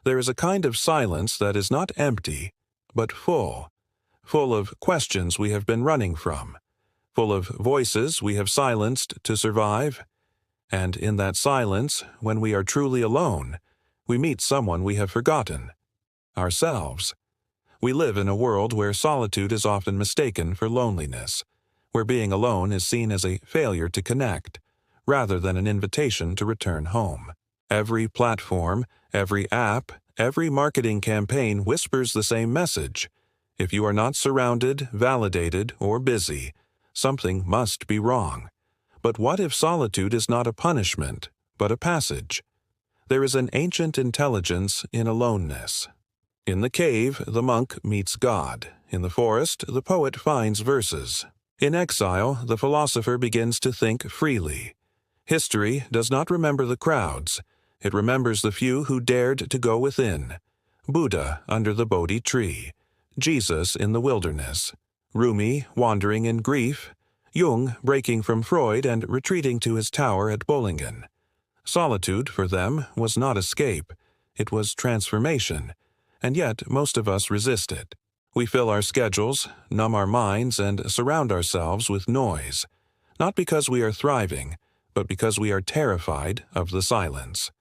There is a kind of silence that is not empty, but full of questions we have been running from, full of voices we have silenced to survive. And in that silence, when we are truly alone, we meet someone we have forgotten, ourselves. We live in a world where solitude is often mistaken for loneliness, where being alone is seen as a failure to connect, rather than an invitation to return home. Every platform, every app, every marketing campaign whispers the same message. If you are not surrounded, validated, or busy, something must be wrong. But what if solitude is not a punishment, but a passage? There is an ancient intelligence in aloneness. In the cave, the monk meets God. In the forest, the poet finds verses. In exile, the philosopher begins to think freely. History does not remember the crowds. It remembers the few who dared to go within. Buddha under the Bodhi tree, Jesus in the wilderness, Rumi wandering in grief, Jung breaking from Freud and retreating to his tower at Bollingen. Solitude, for them, was not escape. It was transformation, and yet most of us resist it. We fill our schedules, numb our minds, and surround ourselves with noise, not because we are thriving, but because we are terrified of the silence.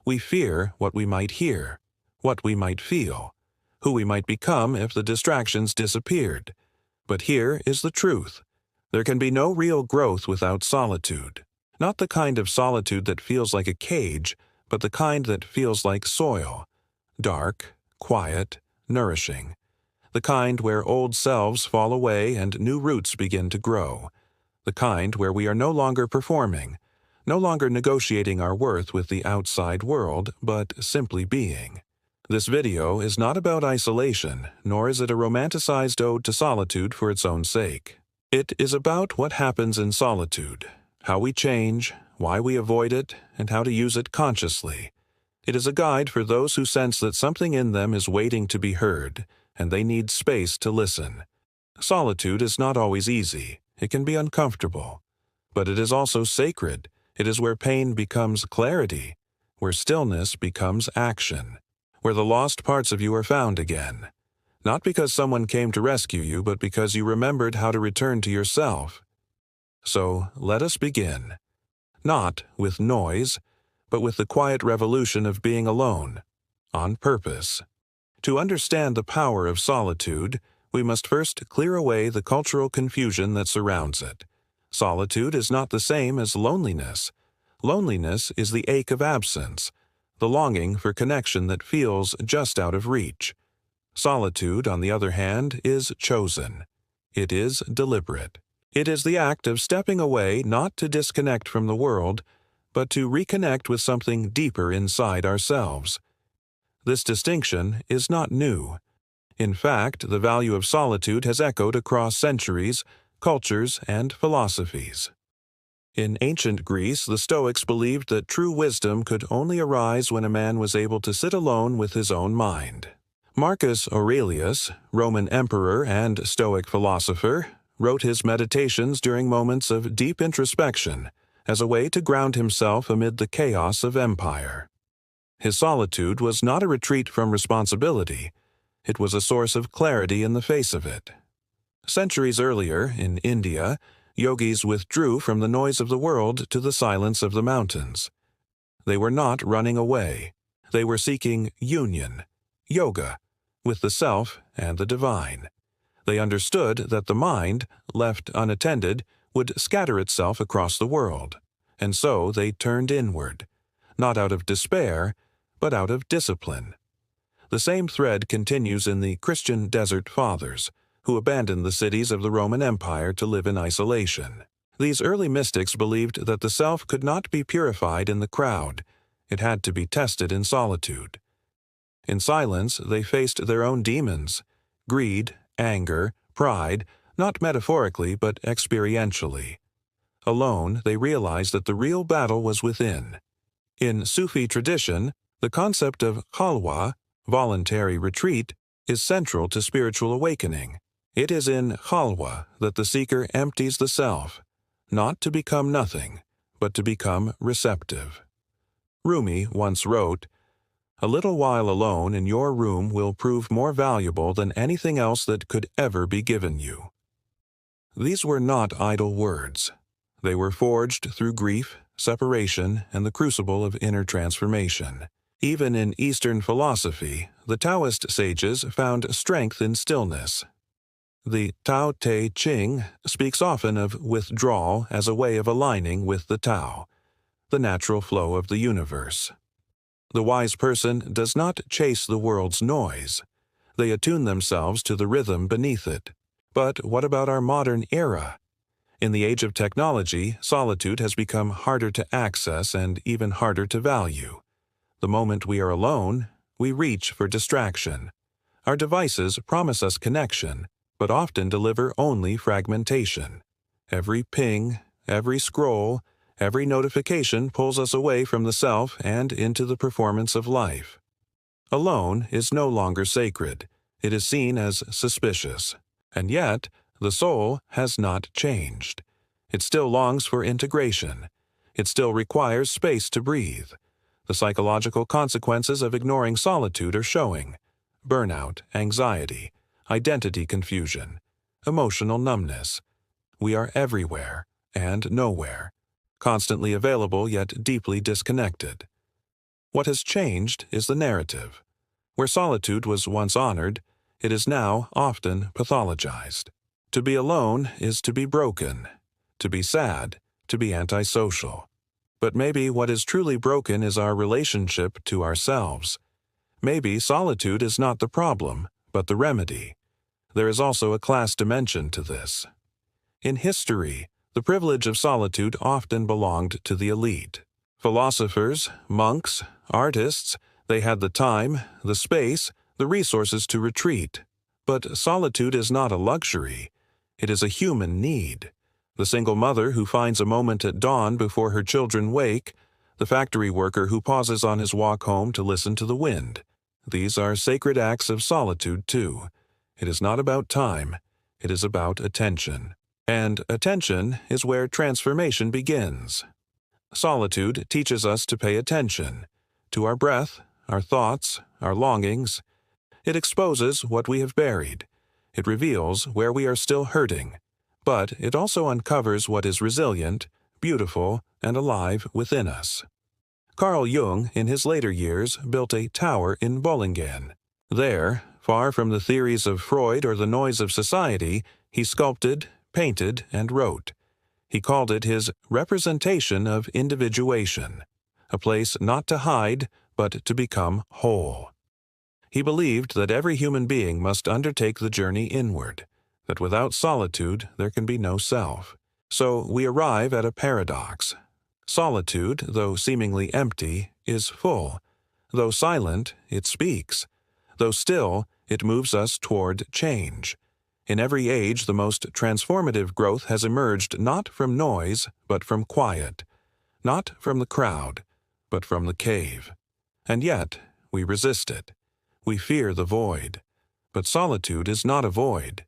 We fear what we might hear, what we might feel, who we might become if the distractions disappeared. But here is the truth. There can be no real growth without solitude. Not the kind of solitude that feels like a cage, but the kind that feels like soil. Dark, quiet, nourishing. The kind where old selves fall away and new roots begin to grow. The kind where we are no longer performing, no longer negotiating our worth with the outside world, but simply being. This video is not about isolation, nor is it a romanticized ode to solitude for its own sake. It is about what happens in solitude, how we change, why we avoid it, and how to use it consciously. It is a guide for those who sense that something in them is waiting to be heard, and they need space to listen. Solitude is not always easy. It can be uncomfortable. But it is also sacred. It is where pain becomes clarity, where stillness becomes action, where the lost parts of you are found again. Not because someone came to rescue you, but because you remembered how to return to yourself. So let us begin. Not with noise, but with the quiet revolution of being alone, on purpose. To understand the power of solitude, we must first clear away the cultural confusion that surrounds it. Solitude is not the same as loneliness. Loneliness is the ache of absence, the longing for connection that feels just out of reach. Solitude, on the other hand, is chosen. It is deliberate. It is the act of stepping away not to disconnect from the world, but to reconnect with something deeper inside ourselves. This distinction is not new. In fact, the value of solitude has echoed across centuries, cultures, and philosophies. In ancient Greece, the Stoics believed that true wisdom could only arise when a man was able to sit alone with his own mind. Marcus Aurelius, Roman emperor and Stoic philosopher, wrote his meditations during moments of deep introspection as a way to ground himself amid the chaos of empire. His solitude was not a retreat from responsibility. It was a source of clarity in the face of it. Centuries earlier, in India, yogis withdrew from the noise of the world to the silence of the mountains. They were not running away. They were seeking union, yoga, with the self and the divine. They understood that the mind, left unattended, would scatter itself across the world, and so they turned inward, not out of despair, but out of discipline. The same thread continues in the Christian Desert Fathers, who abandoned the cities of the Roman Empire to live in isolation. These early mystics believed that the self could not be purified in the crowd. It had to be tested in solitude. In silence, they faced their own demons, greed, anger, pride, not metaphorically but experientially. Alone, they realized that the real battle was within. In Sufi tradition, the concept of khalwa, voluntary retreat, is central to spiritual awakening. It is in khalwa that the seeker empties the self, not to become nothing, but to become receptive. Rumi once wrote, A little while alone in your room will prove more valuable than anything else that could ever be given you. These were not idle words. They were forged through grief, separation, and the crucible of inner transformation. Even in Eastern philosophy, the Taoist sages found strength in stillness. The Tao Te Ching speaks often of withdrawal as a way of aligning with the Tao, the natural flow of the universe. The wise person does not chase the world's noise. They attune themselves to the rhythm beneath it. But what about our modern era? In the age of technology, solitude has become harder to access and even harder to value. The moment we are alone, we reach for distraction. Our devices promise us connection, but often deliver only fragmentation. Every ping, every scroll, every notification pulls us away from the self and into the performance of life. Alone is no longer sacred. It is seen as suspicious. And yet, the soul has not changed. It still longs for integration. It still requires space to breathe. The psychological consequences of ignoring solitude are showing: burnout, anxiety, identity confusion, emotional numbness. We are everywhere and nowhere, constantly available yet deeply disconnected. What has changed is the narrative. Where solitude was once honored, it is now often pathologized. To be alone is to be broken, to be sad, to be antisocial. But maybe what is truly broken is our relationship to ourselves. Maybe solitude is not the problem, but the remedy. There is also a class dimension to this. In history, the privilege of solitude often belonged to the elite. Philosophers, monks, artists, they had the time, the space, the resources to retreat. But solitude is not a luxury. It is a human need. The single mother who finds a moment at dawn before her children wake, the factory worker who pauses on his walk home to listen to the wind. These are sacred acts of solitude too. It is not about time. It is about attention. And attention is where transformation begins. Solitude teaches us to pay attention to our breath, our thoughts, our longings. It exposes what we have buried. It reveals where we are still hurting. But it also uncovers what is resilient, beautiful, and alive within us. Carl Jung, in his later years, built a tower in Bollingen. There, far from the theories of Freud or the noise of society, he sculpted, painted, and wrote. He called it his representation of individuation, a place not to hide, but to become whole. He believed that every human being must undertake the journey inward, that without solitude there can be no self. So we arrive at a paradox. Solitude, though seemingly empty, is full. Though silent, it speaks. Though still, it moves us toward change. In every age, the most transformative growth has emerged not from noise, but from quiet. Not from the crowd, but from the cave. And yet, we resist it. We fear the void. But solitude is not a void.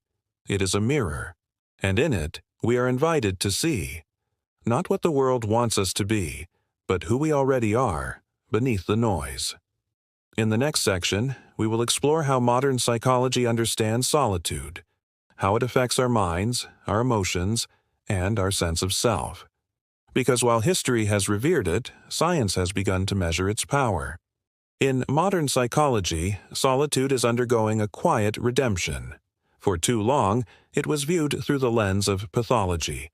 It is a mirror. And in it, we are invited to see, not what the world wants us to be, but who we already are, beneath the noise. In the next section, we will explore how modern psychology understands solitude, how it affects our minds, our emotions, and our sense of self. Because while history has revered it, science has begun to measure its power. In modern psychology, solitude is undergoing a quiet redemption. For too long, it was viewed through the lens of pathology,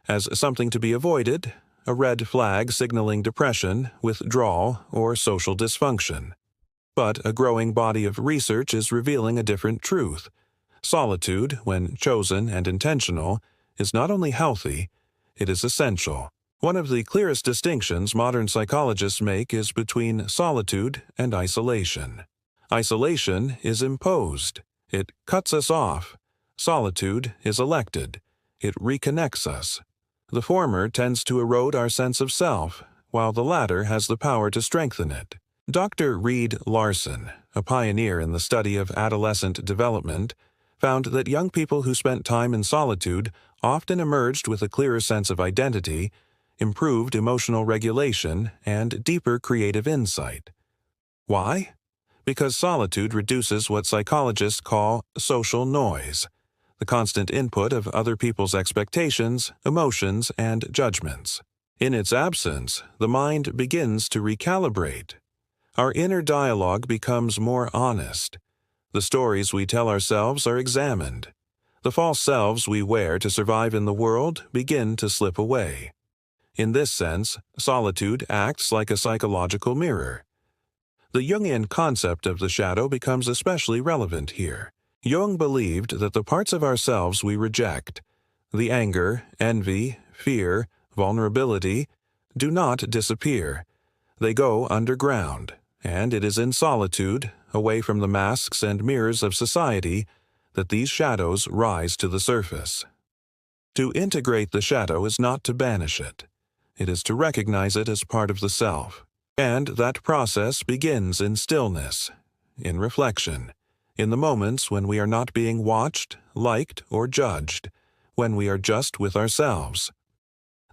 as something to be avoided, a red flag signaling depression, withdrawal, or social dysfunction. But a growing body of research is revealing a different truth. Solitude, when chosen and intentional, is not only healthy, it is essential. One of the clearest distinctions modern psychologists make is between solitude and isolation. Isolation is imposed. It cuts us off. Solitude is elected. It reconnects us. The former tends to erode our sense of self, while the latter has the power to strengthen it. Dr. Reed Larson, a pioneer in the study of adolescent development, found that young people who spent time in solitude often emerged with a clearer sense of identity, improved emotional regulation, and deeper creative insight. Why? Because solitude reduces what psychologists call social noise, the constant input of other people's expectations, emotions, and judgments. In its absence, the mind begins to recalibrate. Our inner dialogue becomes more honest. The stories we tell ourselves are examined. The false selves we wear to survive in the world begin to slip away. In this sense, solitude acts like a psychological mirror. The Jungian concept of the shadow becomes especially relevant here. Jung believed that the parts of ourselves we reject, the anger, envy, fear, vulnerability, do not disappear. They go underground, and it is in solitude, away from the masks and mirrors of society, that these shadows rise to the surface. To integrate the shadow is not to banish it. It is to recognize it as part of the self. And that process begins in stillness, in reflection, in the moments when we are not being watched, liked, or judged, when we are just with ourselves.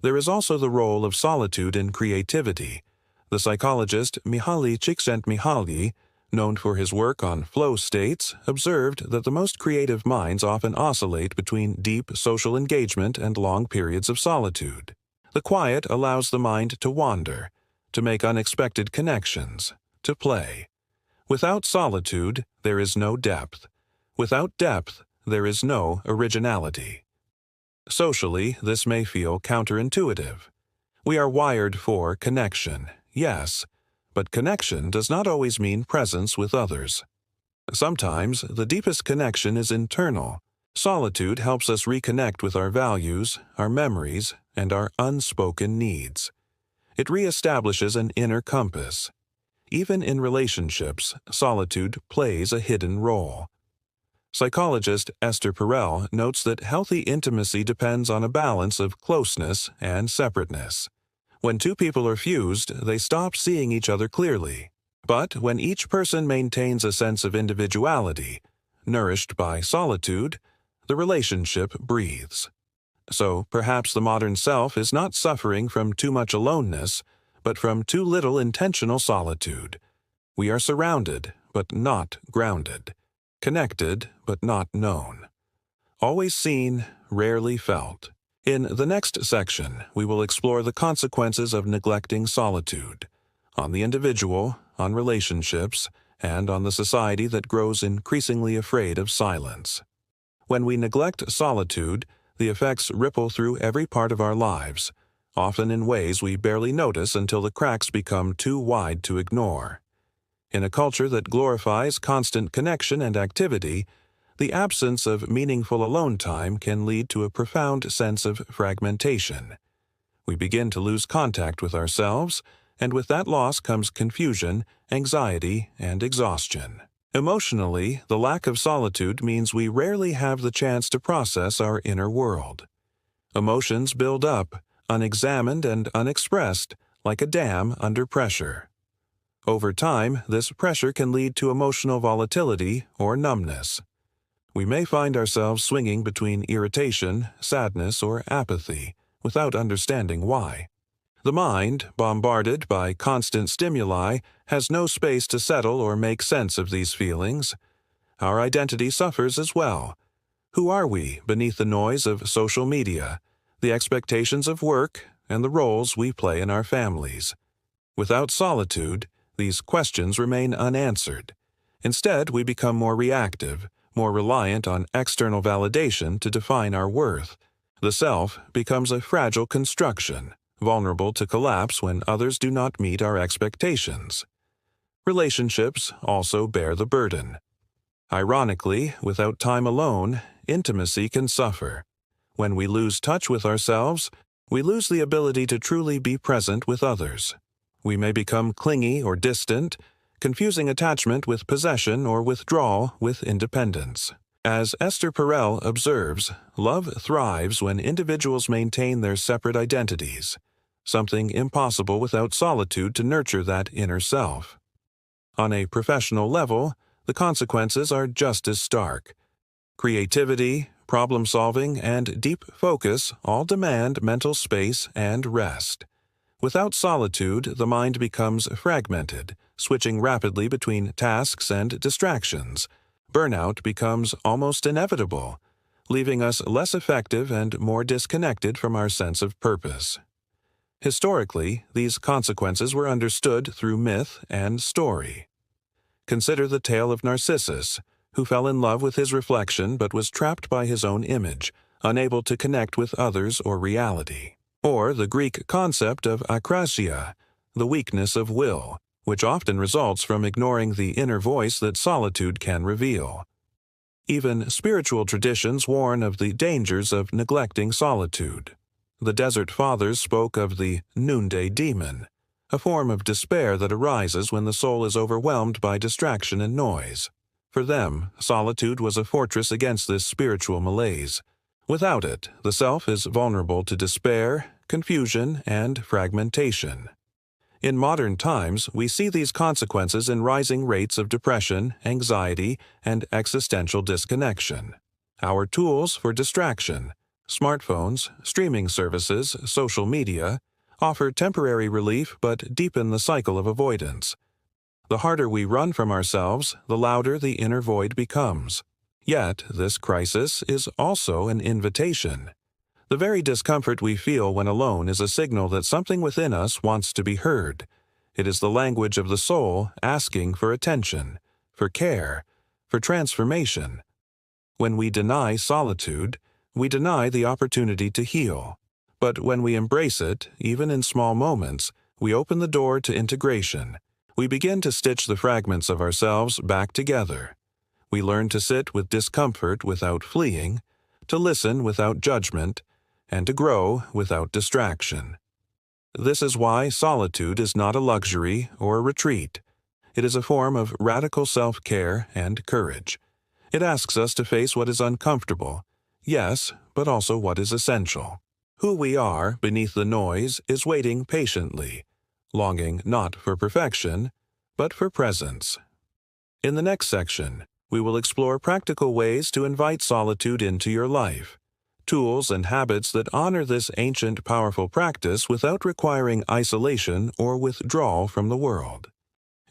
There is also the role of solitude in creativity. The psychologist Mihaly Csikszentmihalyi, known for his work on flow states, observed that the most creative minds often oscillate between deep social engagement and long periods of solitude. The quiet allows the mind to wander, to make unexpected connections, to play. Without solitude, there is no depth. Without depth, there is no originality. Socially, this may feel counterintuitive. We are wired for connection, yes, but connection does not always mean presence with others. Sometimes, the deepest connection is internal. Solitude helps us reconnect with our values, our memories, and our unspoken needs. It reestablishes an inner compass. Even in relationships, solitude plays a hidden role. Psychologist Esther Perel notes that healthy intimacy depends on a balance of closeness and separateness. When two people are fused, they stop seeing each other clearly. But when each person maintains a sense of individuality, nourished by solitude, the relationship breathes. So perhaps the modern self is not suffering from too much aloneness, but from too little intentional solitude. We are surrounded, but not grounded. Connected, but not known. Always seen, rarely felt. In the next section, we will explore the consequences of neglecting solitude, on the individual, on relationships, and on the society that grows increasingly afraid of silence. When we neglect solitude, the effects ripple through every part of our lives, often in ways we barely notice until the cracks become too wide to ignore. In a culture that glorifies constant connection and activity, the absence of meaningful alone time can lead to a profound sense of fragmentation. We begin to lose contact with ourselves, and with that loss comes confusion, anxiety, and exhaustion. Emotionally, the lack of solitude means we rarely have the chance to process our inner world. Emotions build up, unexamined and unexpressed, like a dam under pressure. Over time, this pressure can lead to emotional volatility or numbness. We may find ourselves swinging between irritation, sadness, or apathy, without understanding why. The mind, bombarded by constant stimuli, has no space to settle or make sense of these feelings. Our identity suffers as well. Who are we beneath the noise of social media, the expectations of work, and the roles we play in our families? Without solitude, these questions remain unanswered. Instead, we become more reactive, more reliant on external validation to define our worth. The self becomes a fragile construction, vulnerable to collapse when others do not meet our expectations. Relationships also bear the burden. Ironically, without time alone, intimacy can suffer. When we lose touch with ourselves, we lose the ability to truly be present with others. We may become clingy or distant, confusing attachment with possession or withdrawal with independence. As Esther Perel observes, love thrives when individuals maintain their separate identities, something impossible without solitude to nurture that inner self. On a professional level, the consequences are just as stark. Creativity, problem-solving, and deep focus all demand mental space and rest. Without solitude, the mind becomes fragmented, switching rapidly between tasks and distractions. Burnout becomes almost inevitable, leaving us less effective and more disconnected from our sense of purpose. Historically, these consequences were understood through myth and story. Consider the tale of Narcissus, who fell in love with his reflection but was trapped by his own image, unable to connect with others or reality. Or the Greek concept of akrasia, the weakness of will, which often results from ignoring the inner voice that solitude can reveal. Even spiritual traditions warn of the dangers of neglecting solitude. The Desert Fathers spoke of the noonday demon, a form of despair that arises when the soul is overwhelmed by distraction and noise. For them, solitude was a fortress against this spiritual malaise. Without it, the self is vulnerable to despair, confusion, and fragmentation. In modern times, we see these consequences in rising rates of depression, anxiety, and existential disconnection. Our tools for distraction, smartphones, streaming services, social media, offer temporary relief but deepen the cycle of avoidance. The harder we run from ourselves, the louder the inner void becomes. Yet, this crisis is also an invitation. The very discomfort we feel when alone is a signal that something within us wants to be heard. It is the language of the soul asking for attention, for care, for transformation. When we deny solitude, we deny the opportunity to heal. But when we embrace it, even in small moments, we open the door to integration. We begin to stitch the fragments of ourselves back together. We learn to sit with discomfort without fleeing, to listen without judgment, and to grow without distraction. This is why solitude is not a luxury or a retreat. It is a form of radical self-care and courage. It asks us to face what is uncomfortable, yes, but also what is essential. Who we are beneath the noise is waiting patiently, longing not for perfection, but for presence. In the next section, we will explore practical ways to invite solitude into your life, tools and habits that honor this ancient, powerful practice without requiring isolation or withdrawal from the world.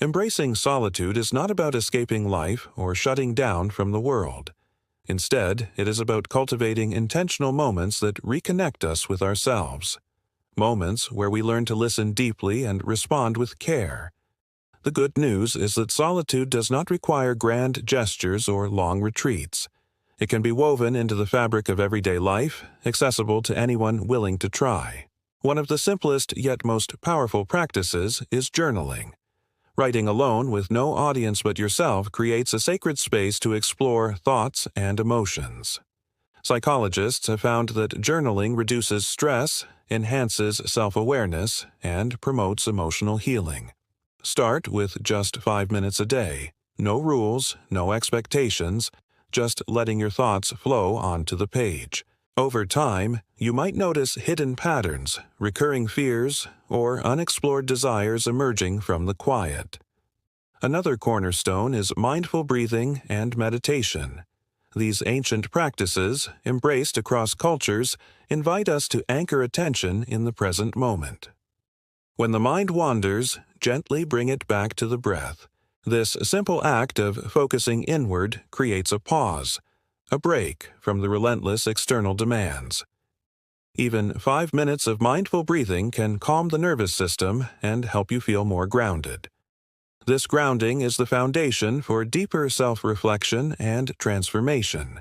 Embracing solitude is not about escaping life or shutting down from the world. Instead, it is about cultivating intentional moments that reconnect us with ourselves. Moments where we learn to listen deeply and respond with care. The good news is that solitude does not require grand gestures or long retreats. It can be woven into the fabric of everyday life, accessible to anyone willing to try. One of the simplest yet most powerful practices is journaling. Writing alone with no audience but yourself creates a sacred space to explore thoughts and emotions. Psychologists have found that journaling reduces stress, enhances self-awareness, and promotes emotional healing. Start with just 5 minutes a day. No rules, no expectations, just letting your thoughts flow onto the page. Over time, you might notice hidden patterns, recurring fears, or unexplored desires emerging from the quiet. Another cornerstone is mindful breathing and meditation. These ancient practices, embraced across cultures, invite us to anchor attention in the present moment. When the mind wanders, gently bring it back to the breath. This simple act of focusing inward creates a pause, a break from the relentless external demands. Even 5 minutes of mindful breathing can calm the nervous system and help you feel more grounded. This grounding is the foundation for deeper self-reflection and transformation.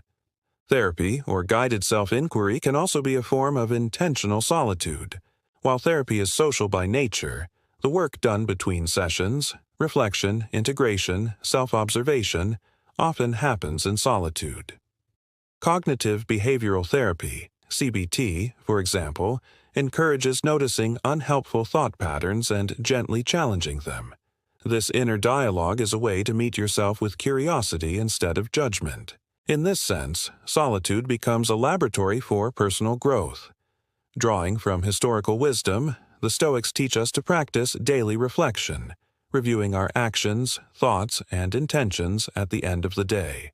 Therapy, or guided self-inquiry, can also be a form of intentional solitude. While therapy is social by nature, the work done between sessions, reflection, integration, self-observation, often happens in solitude. Cognitive behavioral therapy, CBT, for example, encourages noticing unhelpful thought patterns and gently challenging them. This inner dialogue is a way to meet yourself with curiosity instead of judgment. In this sense, solitude becomes a laboratory for personal growth. Drawing from historical wisdom, the Stoics teach us to practice daily reflection, reviewing our actions, thoughts, and intentions at the end of the day.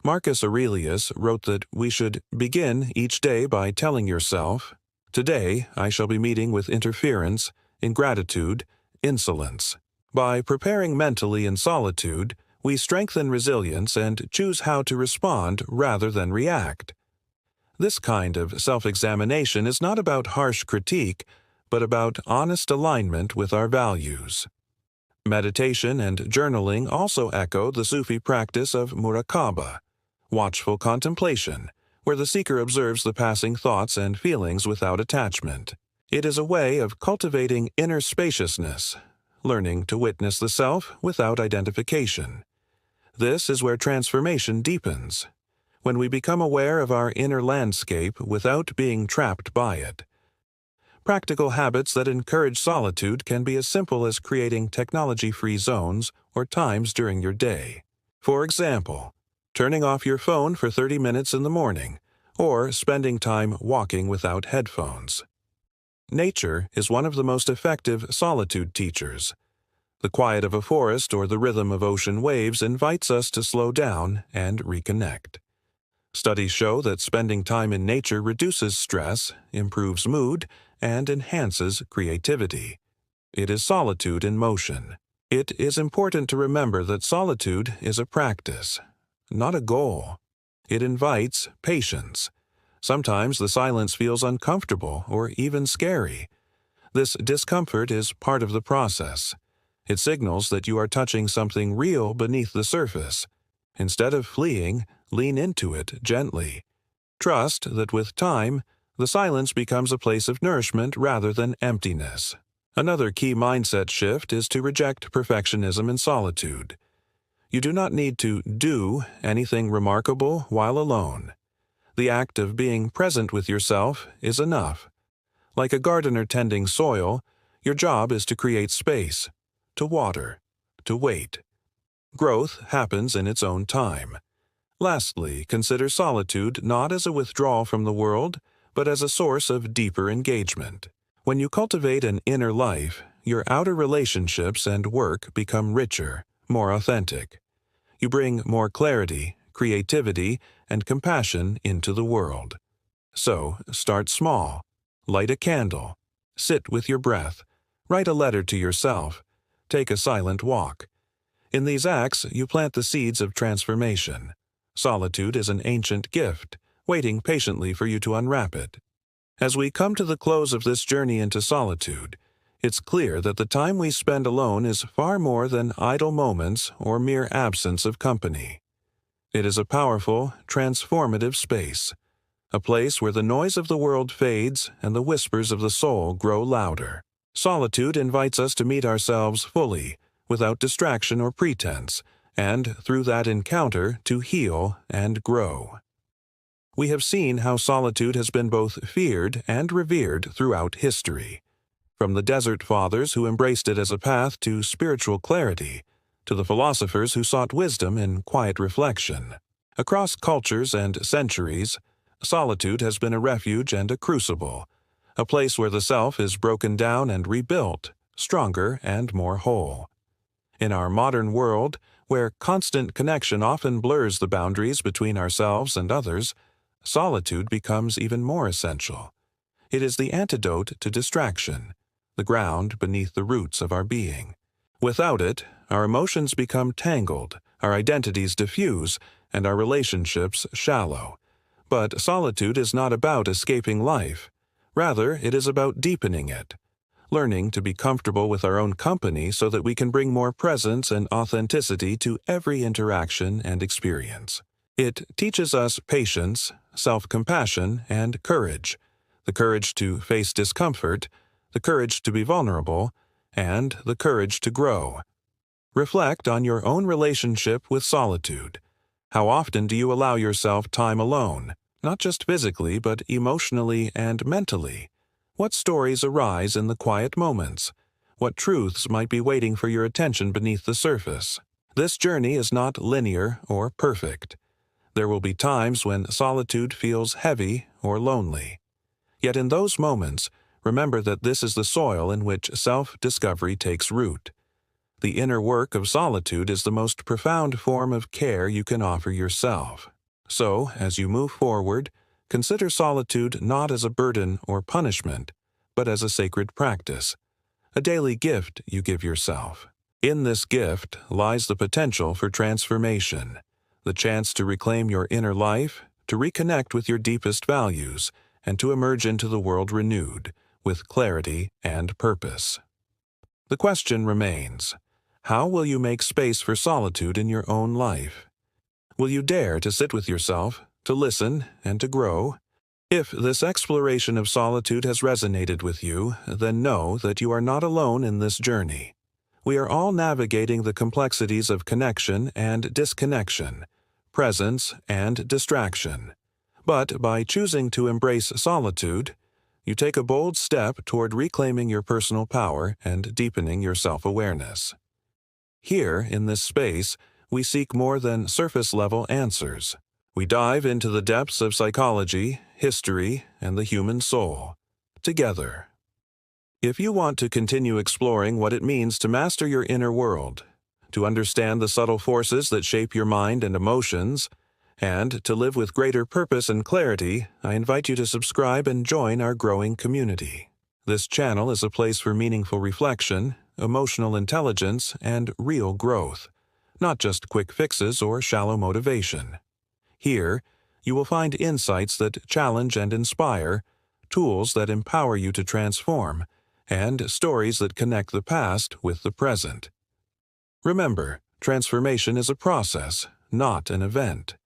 Marcus Aurelius wrote that we should begin each day by telling yourself, "Today I shall be meeting with interference, ingratitude, insolence." By preparing mentally in solitude, we strengthen resilience and choose how to respond rather than react. This kind of self-examination is not about harsh critique, but about honest alignment with our values. Meditation and journaling also echo the Sufi practice of muraqabah, watchful contemplation, where the seeker observes the passing thoughts and feelings without attachment. It is a way of cultivating inner spaciousness, learning to witness the self without identification. This is where transformation deepens, when we become aware of our inner landscape without being trapped by it. Practical habits that encourage solitude can be as simple as creating technology-free zones or times during your day. For example, turning off your phone for 30 minutes in the morning, or spending time walking without headphones. Nature is one of the most effective solitude teachers. The quiet of a forest or the rhythm of ocean waves invites us to slow down and reconnect. Studies show that spending time in nature reduces stress, improves mood, and enhances creativity. It is solitude in motion. It is important to remember that solitude is a practice, not a goal. It invites patience. Sometimes the silence feels uncomfortable or even scary. This discomfort is part of the process. It signals that you are touching something real beneath the surface. Instead of fleeing, lean into it gently. Trust that with time, the silence becomes a place of nourishment rather than emptiness. Another key mindset shift is to reject perfectionism in solitude. You do not need to do anything remarkable while alone. The act of being present with yourself is enough. Like a gardener tending soil, your job is to create space, to water, to wait. Growth happens in its own time. Lastly, consider solitude not as a withdrawal from the world, but as a source of deeper engagement. When you cultivate an inner life, your outer relationships and work become richer, more authentic. You bring more clarity, creativity, and compassion into the world. So, start small. Light a candle. Sit with your breath. Write a letter to yourself. Take a silent walk. In these acts, you plant the seeds of transformation. Solitude is an ancient gift, waiting patiently for you to unwrap it. As we come to the close of this journey into solitude, it's clear that the time we spend alone is far more than idle moments or mere absence of company. It is a powerful, transformative space, a place where the noise of the world fades and the whispers of the soul grow louder. Solitude invites us to meet ourselves fully, without distraction or pretense, and through that encounter to heal and grow. We have seen how solitude has been both feared and revered throughout history. From the desert fathers who embraced it as a path to spiritual clarity, to the philosophers who sought wisdom in quiet reflection. Across cultures and centuries, solitude has been a refuge and a crucible, a place where the self is broken down and rebuilt, stronger and more whole. In our modern world, where constant connection often blurs the boundaries between ourselves and others, solitude becomes even more essential. It is the antidote to distraction, the ground beneath the roots of our being. Without it, our emotions become tangled, our identities diffuse, and our relationships shallow. But solitude is not about escaping life. Rather, it is about deepening it, learning to be comfortable with our own company so that we can bring more presence and authenticity to every interaction and experience. It teaches us patience, self-compassion, and courage. The courage to face discomfort, the courage to be vulnerable, and the courage to grow. Reflect on your own relationship with solitude. How often do you allow yourself time alone, not just physically but emotionally and mentally? What stories arise in the quiet moments? What truths might be waiting for your attention beneath the surface? This journey is not linear or perfect. There will be times when solitude feels heavy or lonely. Yet in those moments, remember that this is the soil in which self-discovery takes root. The inner work of solitude is the most profound form of care you can offer yourself. So, as you move forward, consider solitude not as a burden or punishment, but as a sacred practice, a daily gift you give yourself. In this gift lies the potential for transformation, the chance to reclaim your inner life, to reconnect with your deepest values, and to emerge into the world renewed, with clarity and purpose. The question remains, how will you make space for solitude in your own life? Will you dare to sit with yourself, to listen, and to grow? If this exploration of solitude has resonated with you, then know that you are not alone in this journey. We are all navigating the complexities of connection and disconnection, presence and distraction. But by choosing to embrace solitude, you take a bold step toward reclaiming your personal power and deepening your self-awareness. Here, in this space, we seek more than surface-level answers. We dive into the depths of psychology, history, and the human soul, together. If you want to continue exploring what it means to master your inner world, to understand the subtle forces that shape your mind and emotions, and to live with greater purpose and clarity, I invite you to subscribe and join our growing community. This channel is a place for meaningful reflection, emotional intelligence, and real growth, not just quick fixes or shallow motivation. Here, you will find insights that challenge and inspire, tools that empower you to transform, and stories that connect the past with the present. Remember, transformation is a process, not an event.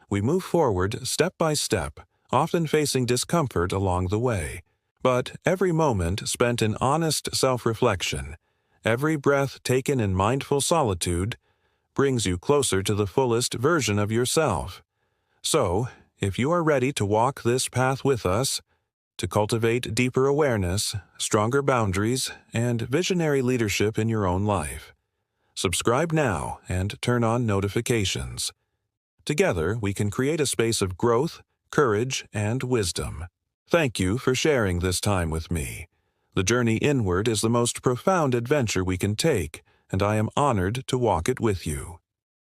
We move forward step by step, often facing discomfort along the way. But every moment spent in honest self-reflection, every breath taken in mindful solitude, brings you closer to the fullest version of yourself. So, if you are ready to walk this path with us, to cultivate deeper awareness, stronger boundaries, and visionary leadership in your own life, subscribe now and turn on notifications. Together, we can create a space of growth, courage, and wisdom. Thank you for sharing this time with me. The journey inward is the most profound adventure we can take, and I am honored to walk it with you.